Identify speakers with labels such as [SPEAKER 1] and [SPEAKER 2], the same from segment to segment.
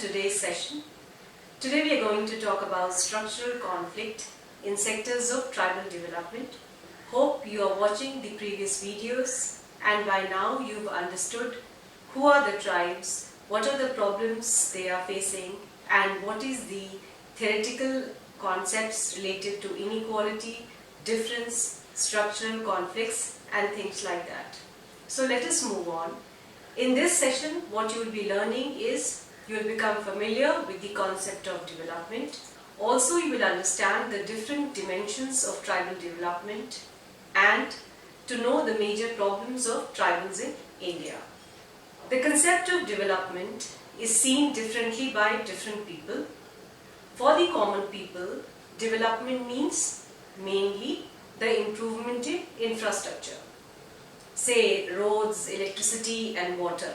[SPEAKER 1] today's session. Today we are going to talk about structural conflict in sectors of tribal development. Hope you are watching the previous videos and by now you've understood who are the tribes, what are the problems they are facing, and what is the theoretical concepts related to inequality, difference, structural conflicts and things like that. So let us move on. In this session, what you will be learning is you will become familiar with the concept of development. Also, you will understand the different dimensions of tribal development and to know the major problems of tribals in India. The concept of development is seen differently by different people. For the common people, development means mainly the improvement in infrastructure. Say roads, electricity and water,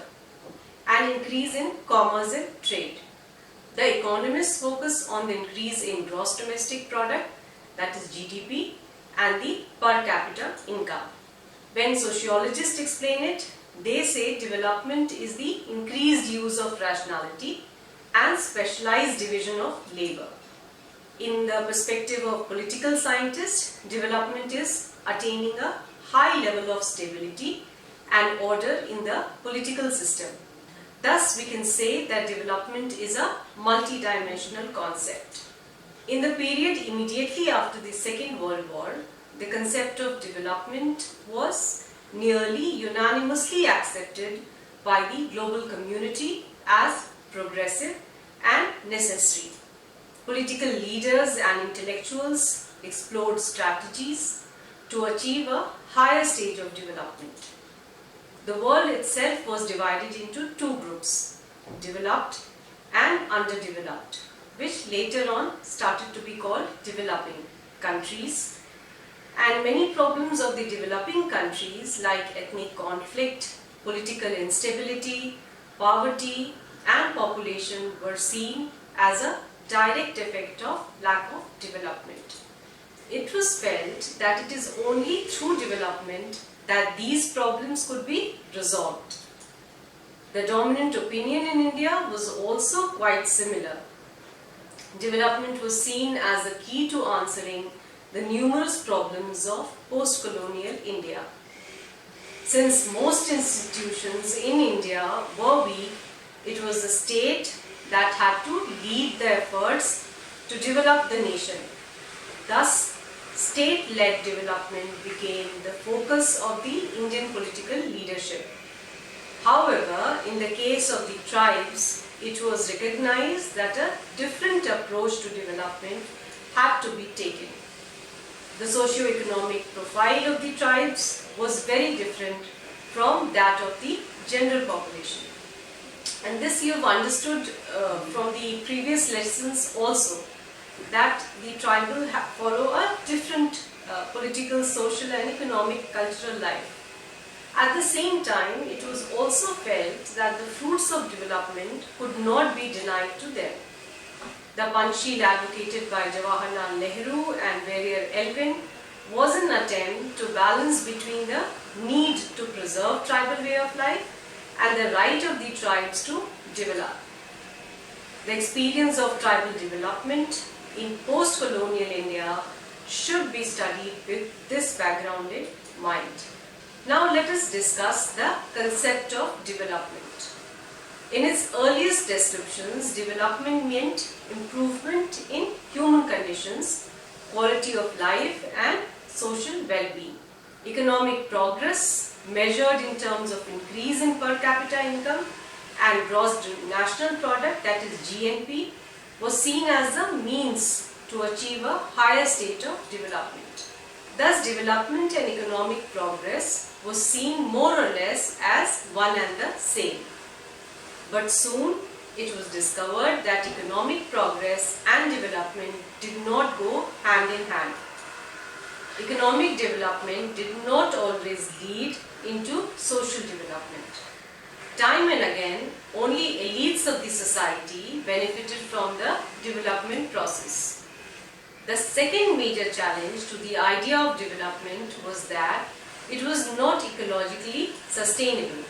[SPEAKER 1] and increase in commerce and trade. The economists focus on the increase in gross domestic product, that is GDP, and the per capita income. When sociologists explain it, they say development is the increased use of rationality and specialized division of labor. In the perspective of political scientists, development is attaining a high level of stability and order in the political system. Thus, we can say that development is a multidimensional concept. In the period immediately after the Second World War, the concept of development was nearly unanimously accepted by the global community as progressive and necessary. Political leaders and intellectuals explored strategies to achieve a higher stage of development. The world itself was divided into two groups, developed and underdeveloped, which later on started to be called developing countries. And many problems of the developing countries like ethnic conflict, political instability, poverty and population were seen as a direct effect of lack of development. It was felt that it is only through development that these problems could be resolved. The dominant opinion in India was also quite similar. Development was seen as the key to answering the numerous problems of post-colonial India. Since most institutions in India were weak, it was the state that had to lead the efforts to develop the nation. Thus, state-led development became the focus of the Indian political leadership. However, in the case of the tribes, it was recognized that a different approach to development had to be taken. The socio-economic profile of the tribes was very different from that of the general population. And this you have understood from the previous lessons also, that the tribal follow a different political, social and economic cultural life. At the same time, it was also felt that the fruits of development could not be denied to them. The Panchsheel advocated by Jawaharlal Nehru and Warrior Elvin was an attempt to balance between the need to preserve tribal way of life and the right of the tribes to develop. The experience of tribal development in post-colonial India should be studied with this background in mind. Now let us discuss the concept of development. In its earliest descriptions, development meant improvement in human conditions, quality of life and social well-being. Economic progress measured in terms of increase in per capita income and gross national product, that is GNP, was seen as the means to achieve a higher state of development. Thus, development and economic progress was seen more or less as one and the same. But soon it was discovered that economic progress and development did not go hand in hand. Economic development did not always lead into social development. Time and again, only elites of the society benefited from the development process. The second major challenge to the idea of development was that it was not ecologically sustainable.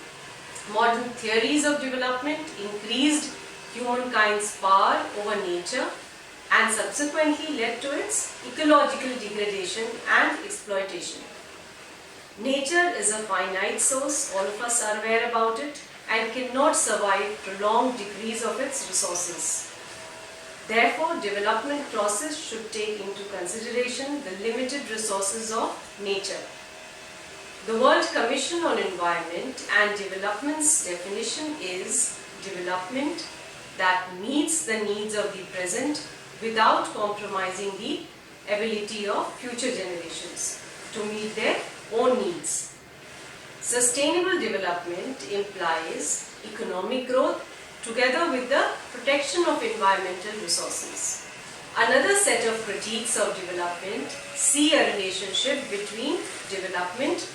[SPEAKER 1] Modern theories of development increased humankind's power over nature and subsequently led to its ecological degradation and exploitation. Nature is a finite source, all of us are aware about it, and cannot survive prolonged decrease of its resources. Therefore, development process should take into consideration the limited resources of nature. The World Commission on Environment and Development's definition is development that meets the needs of the present without compromising the ability of future generations to meet their own needs. Sustainable development implies economic growth together with the protection of environmental resources. Another set of critiques of development see a relationship between development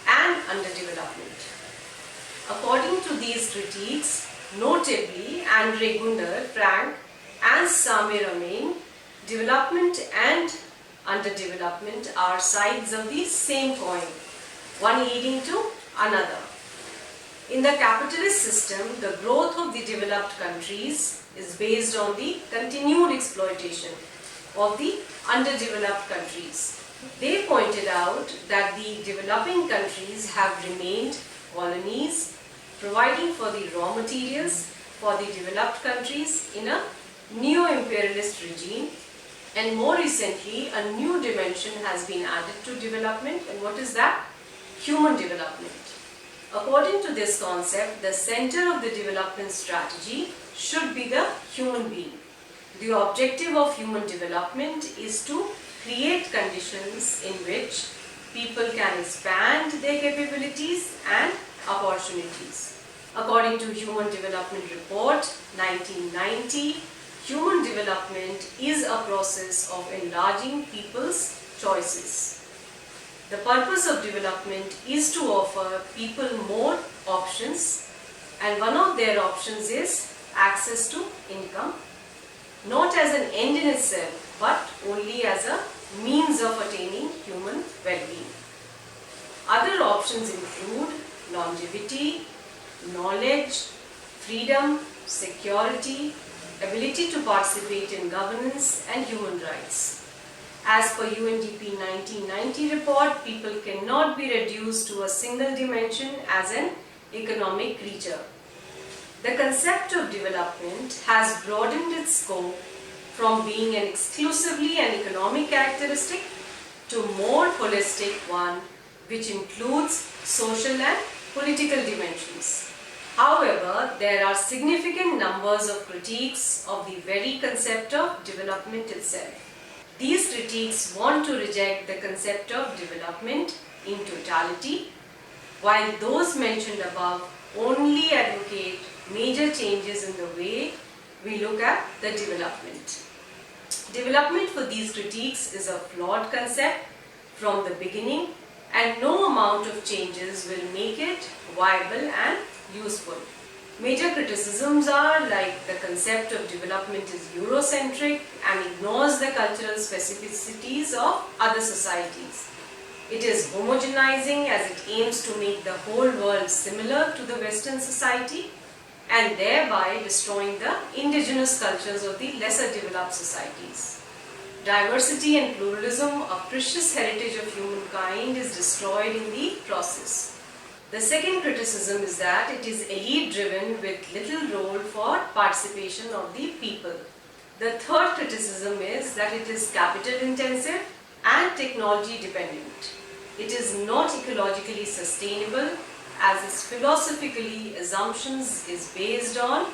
[SPEAKER 1] and underdevelopment. According to these critiques, notably Andre Gunder, Frank and Saumya, development and underdevelopment are sides of the same coin, one leading to another. In the capitalist system, the growth of the developed countries is based on the continued exploitation of the underdeveloped countries. They pointed out that the developing countries have remained colonies, providing for the raw materials for the developed countries in a neo-imperialist regime, and more recently a new dimension has been added to development, and what is that? Human development. According to this concept, the center of the development strategy should be the human being. The objective of human development is to create conditions in which people can expand their capabilities and opportunities. According to Human Development Report 1990, human development is a process of enlarging people's choices. The purpose of development is to offer people more options, and one of their options is access to income, not as an end in itself, but only as a means of attaining human well-being. Other options include longevity, knowledge, freedom, security, ability to participate in governance, and human rights. As per UNDP 1990 report, people cannot be reduced to a single dimension as an economic creature. The concept of development has broadened its scope from being an exclusively an economic characteristic to more holistic one, which includes social and political dimensions. However, there are significant numbers of critiques of the very concept of development itself. These critiques want to reject the concept of development in totality, while those mentioned above only advocate major changes in the way we look at the development. Development for these critiques is a flawed concept from the beginning, and no amount of changes will make it viable and useful. Major criticisms are like the concept of development is Eurocentric and ignores the cultural specificities of other societies. It is homogenizing as it aims to make the whole world similar to the Western society and thereby destroying the indigenous cultures of the lesser developed societies. Diversity and pluralism, a precious heritage of humankind, is destroyed in the process. The second criticism is that it is elite-driven with little role for participation of the people. The third criticism is that it is capital-intensive and technology-dependent. It is not ecologically sustainable as its philosophically assumptions is based on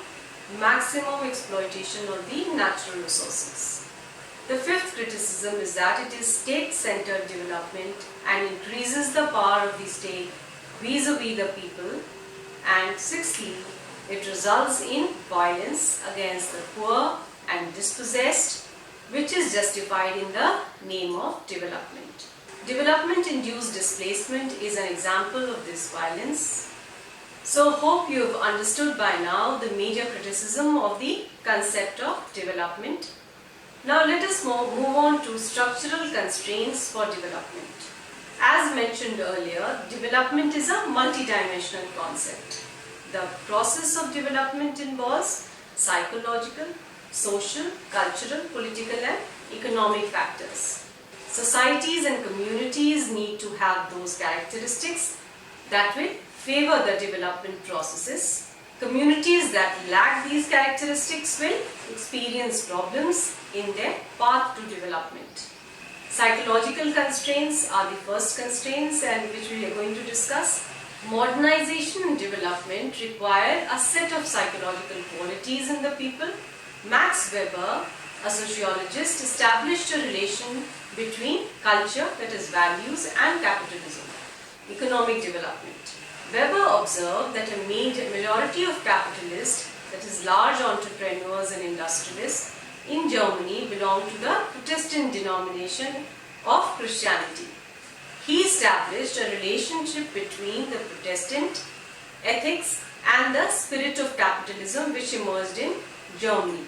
[SPEAKER 1] maximum exploitation of the natural resources. The fifth criticism is that it is state-centered development and increases the power of the state vis-a-vis the people, and sixthly, it results in violence against the poor and dispossessed, which is justified in the name of development. Development-induced displacement is an example of this violence. So, hope you have understood by now the major criticism of the concept of development. Now let us move on to structural constraints for development. As mentioned earlier, development is a multidimensional concept. The process of development involves psychological, social, cultural, political and economic factors. Societies and communities need to have those characteristics that will favor the development processes. Communities that lack these characteristics will experience problems in their path to development. Psychological constraints are the first constraints and which we are going to discuss. Modernization and development require a set of psychological qualities in the people. Max Weber, a sociologist, established a relation between culture, that is values, and capitalism, economic development. Weber observed that a majority of capitalists, that is large entrepreneurs and industrialists, in Germany belong to the Protestant denomination of Christianity. He established a relationship between the Protestant ethics and the spirit of capitalism which emerged in Germany.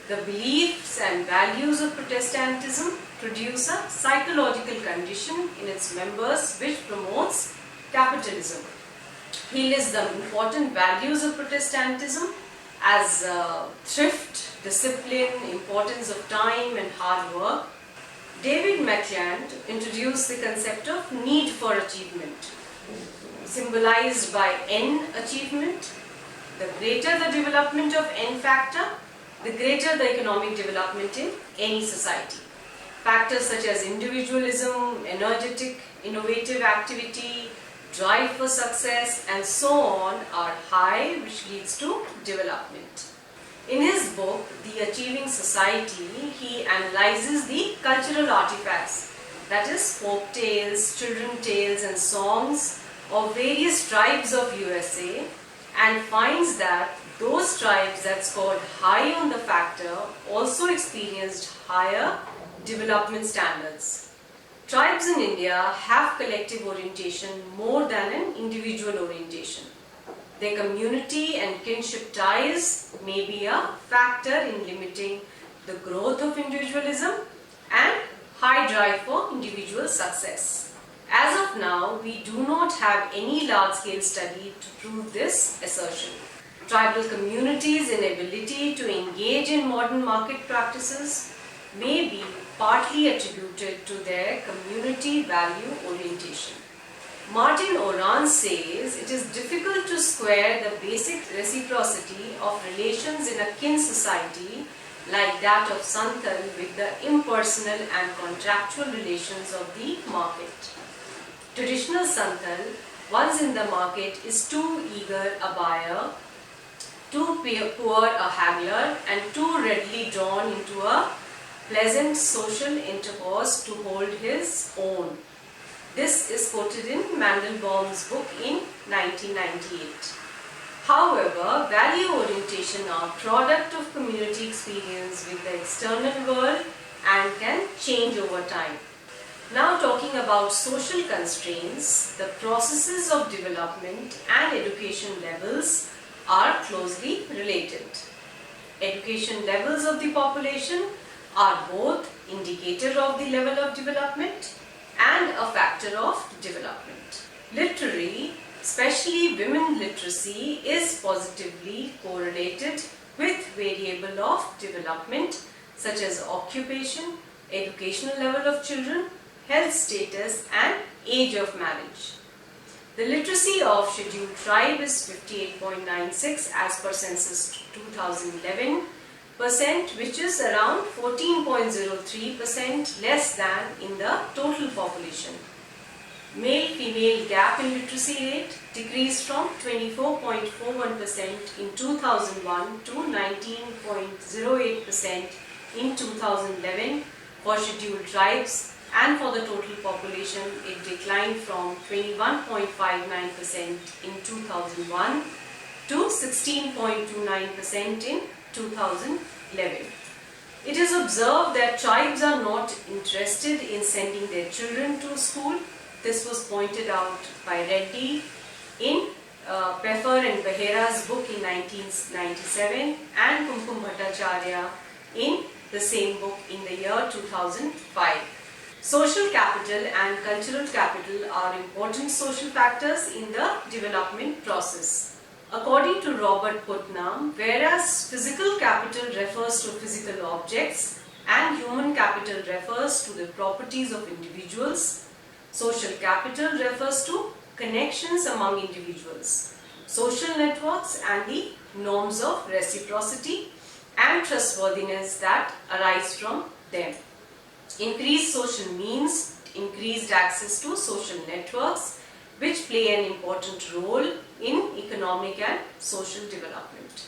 [SPEAKER 1] The beliefs and values of Protestantism produce a psychological condition in its members which promotes capitalism. He lists the important values of Protestantism as thrift, discipline, importance of time and hard work. David McClelland introduced the concept of need for achievement, symbolized by N achievement. The greater the development of N factor, the greater the economic development in any society. Factors such as individualism, energetic, innovative activity, drive for success and so on are high, which leads to development. In his book, The Achieving Society, he analyzes the cultural artifacts, that is folk tales, children tales and songs of various tribes of USA, and finds that those tribes that scored high on the factor also experienced higher development standards. Tribes in India have collective orientation more than an individual orientation. Their community and kinship ties may be a factor in limiting the growth of individualism and high drive for individual success. As of now, we do not have any large-scale study to prove this assertion. Tribal communities' inability to engage in modern market practices may be partly attributed to their community value orientation. Martin Oran says it is difficult to square the basic reciprocity of relations in a kin society like that of Santhal with the impersonal and contractual relations of the market. Traditional Santhal, once in the market, is too eager a buyer, too poor a haggler, and too readily drawn into a pleasant social intercourse to hold his own. This is quoted in Mandelbaum's book in 1998. However, value orientation are product of community experience with the external world and can change over time. Now talking about social constraints, the processes of development and education levels are closely related. Education levels of the population are both indicator of the level of development and a factor of development. Literary, especially women literacy, is positively correlated with variable of development such as occupation, educational level of children, health status and age of marriage. The literacy of scheduled tribe is 58.96 as per census 2011%, which is around 14.03% less than in the total population. Male-female gap in literacy rate decreased from 24.41% in 2001 to 19.08% in 2011 for scheduled tribes, and for the total population it declined from 21.59% in 2001 to 16.29% in 2011. It is observed that tribes are not interested in sending their children to school. This was pointed out by Reddy in Peffer and Behera's book in 1997 and Kumkum Bhattacharya in the same book in the year 2005. Social capital and cultural capital are important social factors in the development process. According to Robert Putnam, whereas physical capital refers to physical objects and human capital refers to the properties of individuals, social capital refers to connections among individuals, social networks and the norms of reciprocity and trustworthiness that arise from them. Increased social means, increased access to social networks, which play an important role in economic and social development.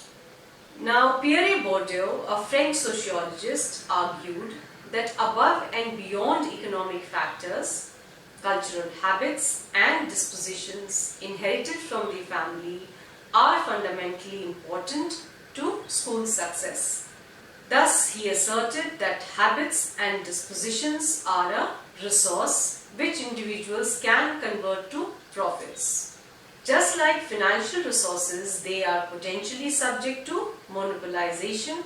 [SPEAKER 1] Now, Pierre Bourdieu, a French sociologist, argued that above and beyond economic factors, cultural habits and dispositions inherited from the family are fundamentally important to school success. Thus, he asserted that habits and dispositions are a resource which individuals can convert to profits. Just like financial resources, they are potentially subject to monopolization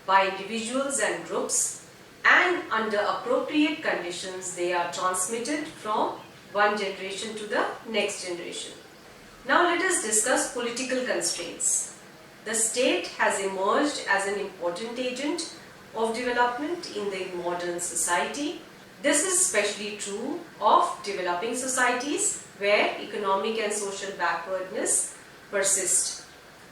[SPEAKER 1] by individuals and groups, and under appropriate conditions they are transmitted from one generation to the next generation. Now let us discuss political constraints. The state has emerged as an important agent of development in the modern society. This is especially true of developing societies where economic and social backwardness persist.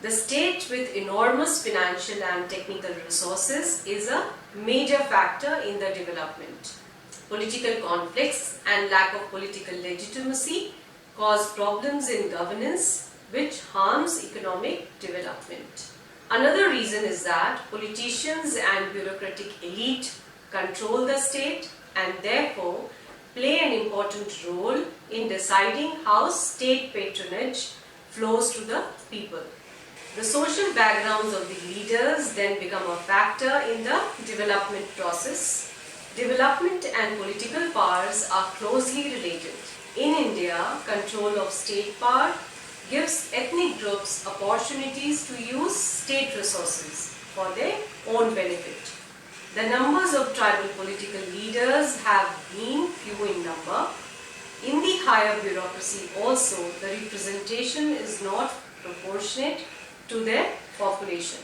[SPEAKER 1] The state with enormous financial and technical resources is a major factor in the development. Political conflicts and lack of political legitimacy cause problems in governance, which harms economic development. Another reason is that politicians and bureaucratic elite control the state and therefore play an important role in deciding how state patronage flows to the people. The social backgrounds of the leaders then become a factor in the development process. Development and political powers are closely related. In India, control of state power gives ethnic groups opportunities to use state resources for their own benefit. The numbers of tribal political leaders have been few in number. In the higher bureaucracy also, the representation is not proportionate to their population.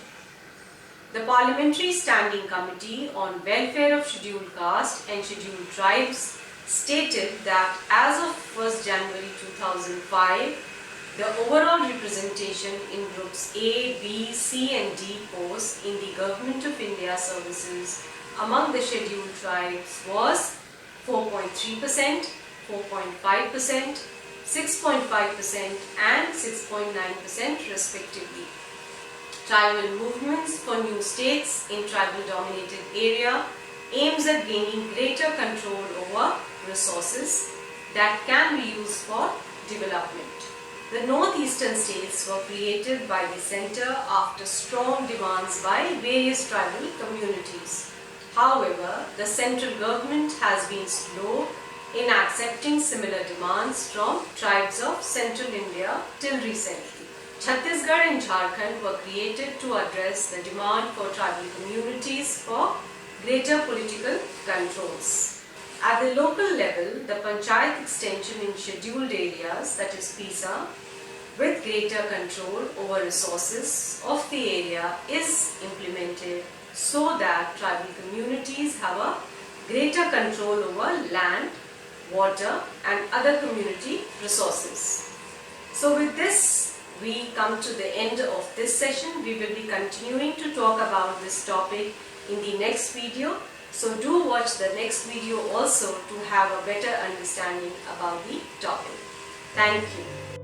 [SPEAKER 1] The Parliamentary Standing Committee on Welfare of Scheduled Caste and Scheduled Tribes stated that as of 1st January 2005, the overall representation in groups A, B, C and D posts in the Government of India services among the scheduled tribes was 4.3%, 4.5%, 6.5% and 6.9% respectively. Tribal movements for new states in tribal dominated area aims at gaining greater control over resources that can be used for development. The northeastern states were created by the centre after strong demands by various tribal communities. However, the central government has been slow in accepting similar demands from tribes of central India till recently. Chhattisgarh and Jharkhand were created to address the demand for tribal communities for greater political controls. At the local level, the Panchayat extension in scheduled areas, that is PISA, with greater control over resources of the area is implemented so that tribal communities have a greater control over land, water and other community resources. So with this, we come to the end of this session. We will be continuing to talk about this topic in the next video. So do watch the next video also to have a better understanding about the topic. Thank you.